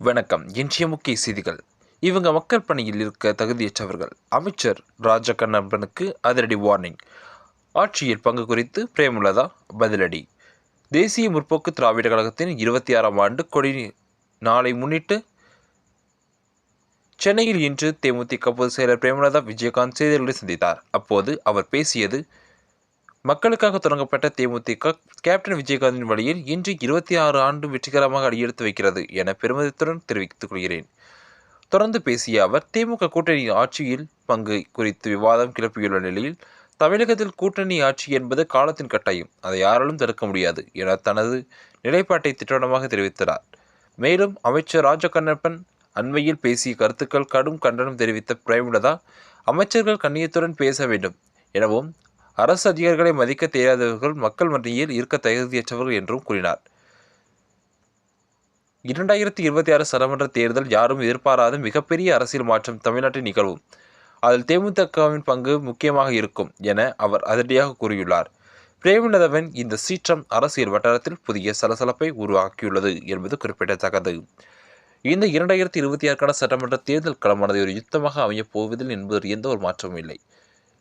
வணக்கம். இன்றைய முக்கிய செய்திகள். இவங்க மக்கள் பணியில் இருக்க தகுதியற்றவர்கள். அமைச்சர் ராஜகண்ணப்பனுக்கு அதிரடி வார்னிங். ஆட்சியில் பங்கு குறித்து பிரேமலதா பதிலடி. தேசிய முற்போக்கு திராவிட கழகத்தின் 26ஆம் ஆண்டு கொடி நாளை முன்னிட்டு சென்னையில் இன்று தேமுதிக பொதுச் செயலர் பிரேமலதா விஜயகாந்த் செய்தியாளர்களை சந்தித்தார். அப்போது அவர் பேசியது, மக்களுக்காக தொடங்கப்பட்ட தேமுதிக கேப்டன் விஜயகாந்தின் வழியில் இன்று 26 ஆண்டு வெற்றிகரமாக அடியெடுத்து வைக்கிறது என பெருமிதத்துடன் தெரிவித்துக் கொள்கிறேன். தொடர்ந்து பேசிய அவர், திமுக கூட்டணி ஆட்சியில் பங்கு குறித்து விவாதம் கிளப்பியுள்ள நிலையில் தமிழகத்தில் கூட்டணி ஆட்சி என்பது காலத்தின் கட்டாயம், அதை யாராலும் தடுக்க முடியாது என தனது நிலைப்பாட்டை திட்டவட்டமாக தெரிவித்தார். மேலும் அமைச்சர் ராஜகண்ணப்பன் அண்மையில் பேசிய கருத்துக்கள் கடும் கண்டனம் தெரிவித்த பிரேமலதா, அமைச்சர்கள் கண்ணியத்துடன் பேச வேண்டும் எனவும் அரசு அதிகாரிகளை மதிக்க தெரியாதவர்கள் மக்கள் மத்தியில் இருக்க தகுதியற்றவர்கள் என்றும் கூறினார். 2026 சட்டமன்ற தேர்தல் யாரும் எதிர்பாராத மிகப்பெரிய அரசியல் மாற்றம் தமிழ்நாட்டில் நிகழ்வும். அதில் தேமுதிகவின் பங்கு முக்கியமாக இருக்கும் என அவர் அதிரடியாக கூறியுள்ளார். பிரேமலதாவின் இந்த சீற்றம் அரசியல் வட்டாரத்தில் புதிய சலசலப்பை உருவாக்கியுள்ளது என்பது குறிப்பிடத்தக்கது. இந்த 2026க்கான சட்டமன்ற தேர்தல் களமானது ஒரு யுத்தமாக அமையப் போவதில்லை என்பதில் எந்த ஒரு மாற்றமும் இல்லை.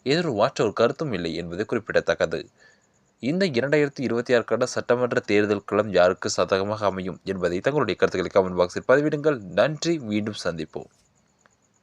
எதிர் மாற்ற ஒரு கருத்தும் இல்லை என்பது குறிப்பிடத்தக்கது. இந்த 2026க்கான சட்டமன்ற தேர்தல் களம் யாருக்கு சாதகமாக அமையும் என்பதை தங்களுடைய கருத்துக்களை கமெண்ட் பாக்ஸில் பதிவிடுங்கள். நன்றி. மீண்டும் சந்திப்போம்.